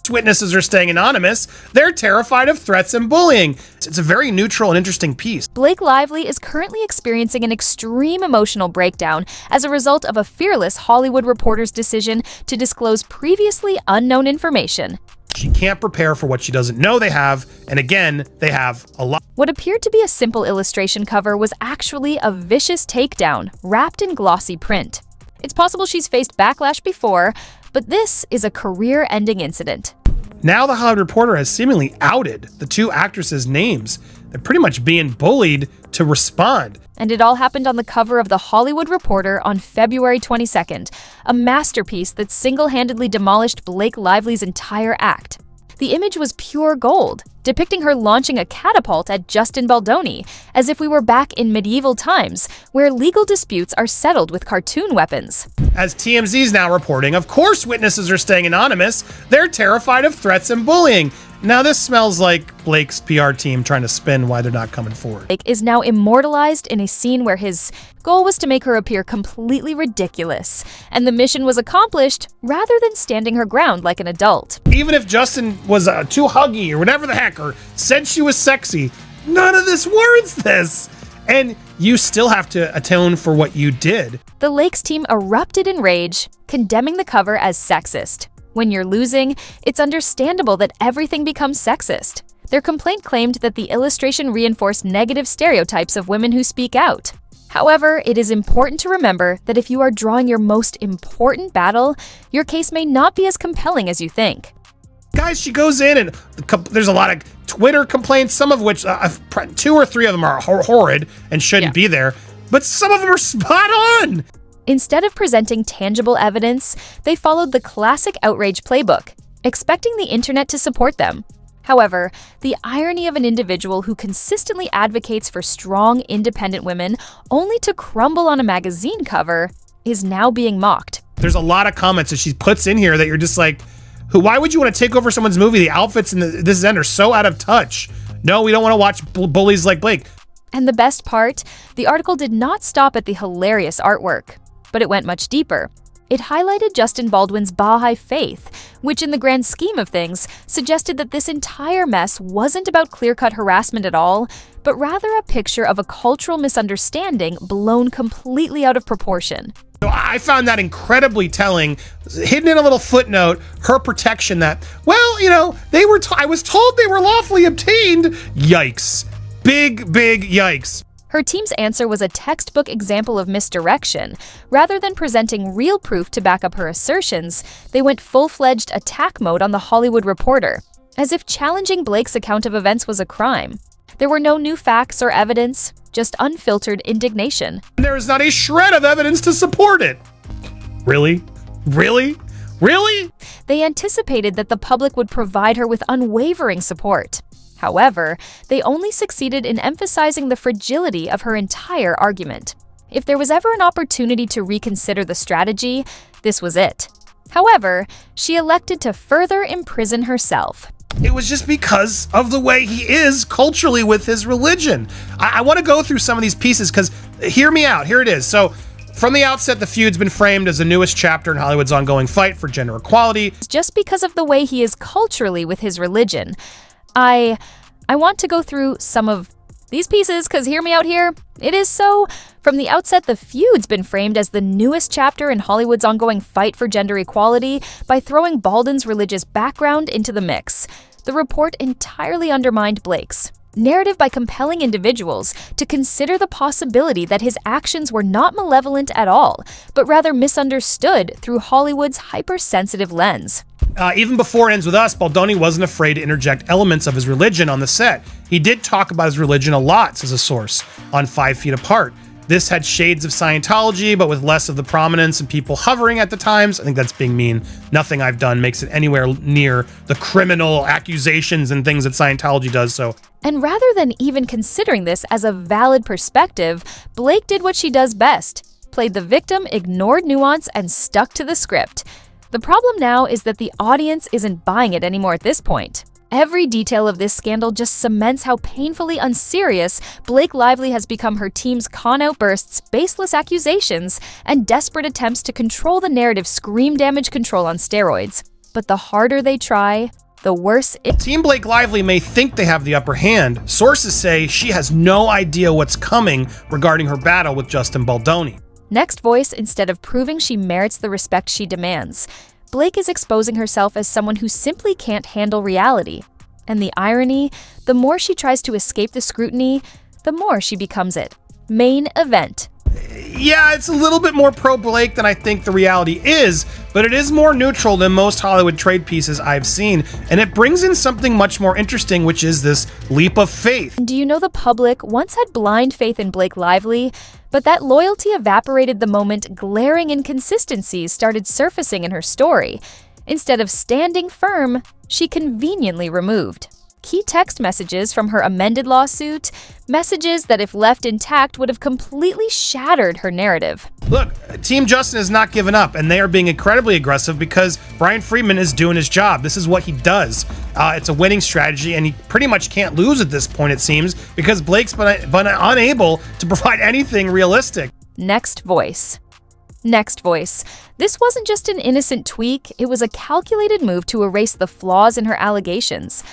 course witnesses are staying anonymous. They're terrified of threats and bullying. It's a very neutral and interesting piece. Blake Lively is currently experiencing an extreme emotional breakdown as a result of a fearless Hollywood reporter's decision to disclose previously unknown information. She can't prepare for what she doesn't know they have, and again, they have a lot. What appeared to be a simple illustration cover was actually a vicious takedown, wrapped in glossy print. It's possible she's faced backlash before, but this is a career-ending incident. Now The Hollywood Reporter has seemingly outed the two actresses' names. They're pretty much being bullied to respond. And it all happened on the cover of The Hollywood Reporter on February 22nd, a masterpiece that single-handedly demolished Blake Lively's entire act. The image was pure gold, depicting her launching a catapult at Justin Baldoni, as if we were back in medieval times, where legal disputes are settled with cartoon weapons. As TMZ's now reporting, of course witnesses are staying anonymous. They're terrified of threats and bullying. Now this smells like Blake's PR team trying to spin why they're not coming forward. Blake is now immortalized in a scene where his goal was to make her appear completely ridiculous, and the mission was accomplished rather than standing her ground like an adult. Even if Justin was too huggy or whatever the heck, or said she was sexy, none of this warrants this. And you still have to atone for what you did. The Lakes team erupted in rage, condemning the cover as sexist. When you're losing, it's understandable that everything becomes sexist. Their complaint claimed that the illustration reinforced negative stereotypes of women who speak out. However, it is important to remember that if you are drawing your most important battle, your case may not be as compelling as you think. Guys, she goes in and there's a lot of Twitter complaints, some of which, 2 or 3 of them are horrid and shouldn't be there, but some of them are spot on. Instead of presenting tangible evidence, they followed the classic outrage playbook, expecting the internet to support them. However, the irony of an individual who consistently advocates for strong, independent women only to crumble on a magazine cover is now being mocked. There's a lot of comments that she puts in here that you're just like, why would you want to take over someone's movie? The outfits in this end are so out of touch. No, we don't want to watch bullies like Blake. And the best part, the article did not stop at the hilarious artwork, but it went much deeper. It highlighted Justin Baldwin's Baha'i faith, which in the grand scheme of things suggested that this entire mess wasn't about clear-cut harassment at all, but rather a picture of a cultural misunderstanding blown completely out of proportion. So I found that incredibly telling. Hidden in a little footnote, her protection that, well, you know, I was told they were lawfully obtained. Yikes. Big yikes. Her team's answer was a textbook example of misdirection. Rather than presenting real proof to back up her assertions, they went full-fledged attack mode on The Hollywood Reporter, as if challenging Blake's account of events was a crime. There were no new facts or evidence, just unfiltered indignation. There is not a shred of evidence to support it. Really? Really? Really? They anticipated that the public would provide her with unwavering support. However, they only succeeded in emphasizing the fragility of her entire argument. If there was ever an opportunity to reconsider the strategy, this was it. However, she elected to further imprison herself. It was just because of the way he is culturally with his religion. I want to go through some of these pieces because, hear me out, here it is. So, from the outset, the feud's been framed as the newest chapter in Hollywood's ongoing fight for gender equality. Just because of the way he is culturally with his religion. I want to go through some of these pieces because, hear me out here, it is so. From the outset, the feud's been framed as the newest chapter in Hollywood's ongoing fight for gender equality by throwing Baldwin's religious background into the mix. The report entirely undermined Blake's narrative by compelling individuals to consider the possibility that his actions were not malevolent at all, but rather misunderstood through Hollywood's hypersensitive lens. Even before Ends With Us, Baldoni wasn't afraid to interject elements of his religion on the set. He did talk about his religion a lot as a source on 5 Feet Apart. This had shades of Scientology, but with less of the prominence and people hovering at the times. I think that's being mean. Nothing I've done makes it anywhere near the criminal accusations and things that Scientology does, so. And rather than even considering this as a valid perspective, Blake did what she does best. Played the victim, ignored nuance, and stuck to the script. The problem now is that the audience isn't buying it anymore at this point. Every detail of this scandal just cements how painfully unserious Blake Lively has become her team's con outbursts, baseless accusations, and desperate attempts to control the narrative scream damage control on steroids. But the harder they try, the worse it. Team Blake Lively may think they have the upper hand. Sources say she has no idea what's coming regarding her battle with Justin Baldoni. Next Voice, instead of proving she merits the respect she demands, Blake is exposing herself as someone who simply can't handle reality. And the irony, the more she tries to escape the scrutiny, the more she becomes it. Main event. Yeah, it's a little bit more pro-Blake than I think the reality is, but it is more neutral than most Hollywood trade pieces I've seen, and it brings in something much more interesting, which is this leap of faith. Do you know the public once had blind faith in Blake Lively, but that loyalty evaporated the moment glaring inconsistencies started surfacing in her story. Instead of standing firm, she conveniently removed key text messages from her amended lawsuit, messages that if left intact would have completely shattered her narrative. Look, Team Justin has not given up, and they are being incredibly aggressive because Brian Friedman is doing his job. This is what he does. It's a winning strategy, and he pretty much can't lose at this point, it seems, because Blake's been unable to provide anything realistic. Next Voice. Next Voice. This wasn't just an innocent tweak, it was a calculated move to erase the flaws in her allegations.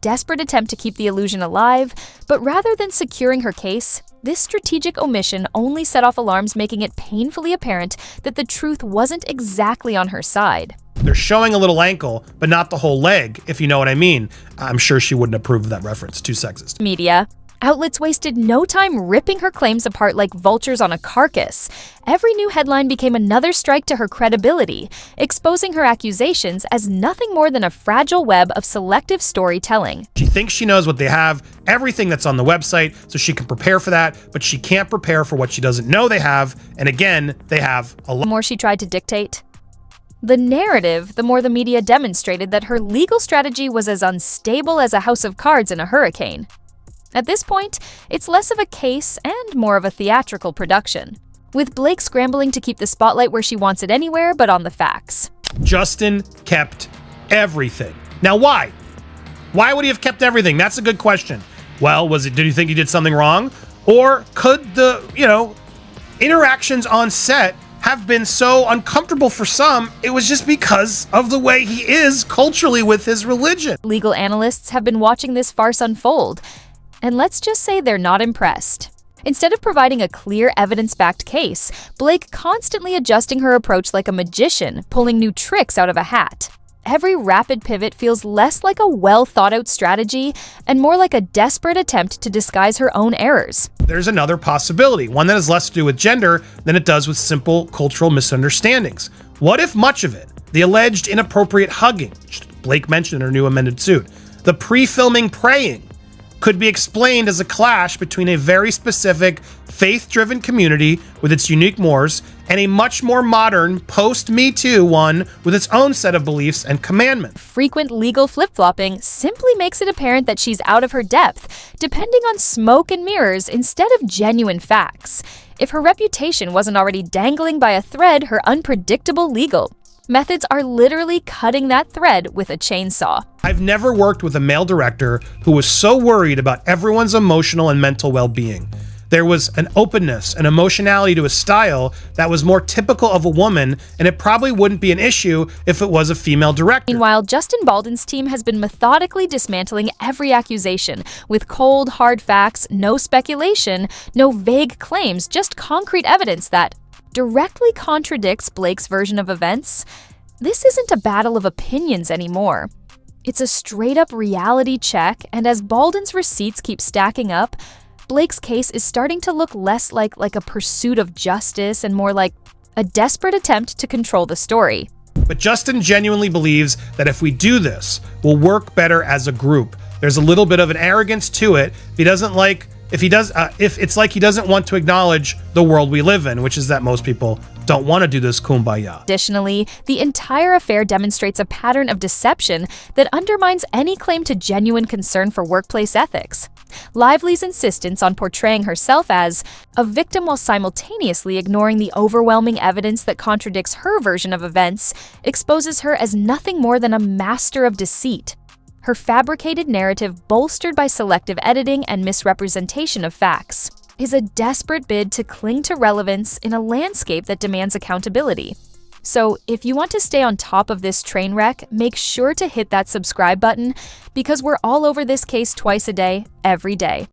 Desperate attempt to keep the illusion alive, but rather than securing her case, this strategic omission only set off alarms, making it painfully apparent that the truth wasn't exactly on her side. They're showing a little ankle, but not the whole leg, if you know what I mean. I'm sure she wouldn't approve of that reference. Too sexist. Media. Outlets wasted no time ripping her claims apart like vultures on a carcass. Every new headline became another strike to her credibility, exposing her accusations as nothing more than a fragile web of selective storytelling. She thinks she knows what they have, everything that's on the website, so she can prepare for that, but she can't prepare for what she doesn't know they have, and again, they have a lot. The more she tried to dictate the narrative, the more the media demonstrated that her legal strategy was as unstable as a house of cards in a hurricane. At this point, it's less of a case and more of a theatrical production, with Blake scrambling to keep the spotlight where she wants it anywhere but on the facts. Justin kept everything. Now, why? Why would he have kept everything? That's a good question. Well, did you think he did something wrong? Or could the, interactions on set have been so uncomfortable for some, it was just because of the way he is culturally with his religion? Legal analysts have been watching this farce unfold, and let's just say they're not impressed. Instead of providing a clear, evidence-backed case, Blake constantly adjusting her approach like a magician, pulling new tricks out of a hat. Every rapid pivot feels less like a well-thought-out strategy and more like a desperate attempt to disguise her own errors. There's another possibility, one that has less to do with gender than it does with simple cultural misunderstandings. What if much of it, the alleged inappropriate hugging, which Blake mentioned in her new amended suit, the pre-filming praying, could be explained as a clash between a very specific, faith-driven community with its unique mores and a much more modern, post-Me Too one with its own set of beliefs and commandments? Frequent legal flip-flopping simply makes it apparent that she's out of her depth, depending on smoke and mirrors instead of genuine facts. If her reputation wasn't already dangling by a thread, her unpredictable legal methods are literally cutting that thread with a chainsaw. I've never worked with a male director who was so worried about everyone's emotional and mental well-being. There was an openness, an emotionality to his style that was more typical of a woman, and it probably wouldn't be an issue if it was a female director. Meanwhile, Justin Baldwin's team has been methodically dismantling every accusation with cold, hard facts, no speculation, no vague claims, just concrete evidence that directly contradicts Blake's version of events. This isn't a battle of opinions anymore. It's a straight-up reality check, and as Baldwin's receipts keep stacking up, Blake's case is starting to look less like a pursuit of justice and more like a desperate attempt to control the story. But Justin genuinely believes that if we do this, we'll work better as a group. There's a little bit of an arrogance to it. If it's like he doesn't want to acknowledge the world we live in, which is that most people don't want to do this kumbaya. Additionally, the entire affair demonstrates a pattern of deception that undermines any claim to genuine concern for workplace ethics. Lively's insistence on portraying herself as a victim while simultaneously ignoring the overwhelming evidence that contradicts her version of events exposes her as nothing more than a master of deceit. Her fabricated narrative, bolstered by selective editing and misrepresentation of facts, is a desperate bid to cling to relevance in a landscape that demands accountability. So if you want to stay on top of this train wreck, make sure to hit that subscribe button because we're all over this case twice a day, every day.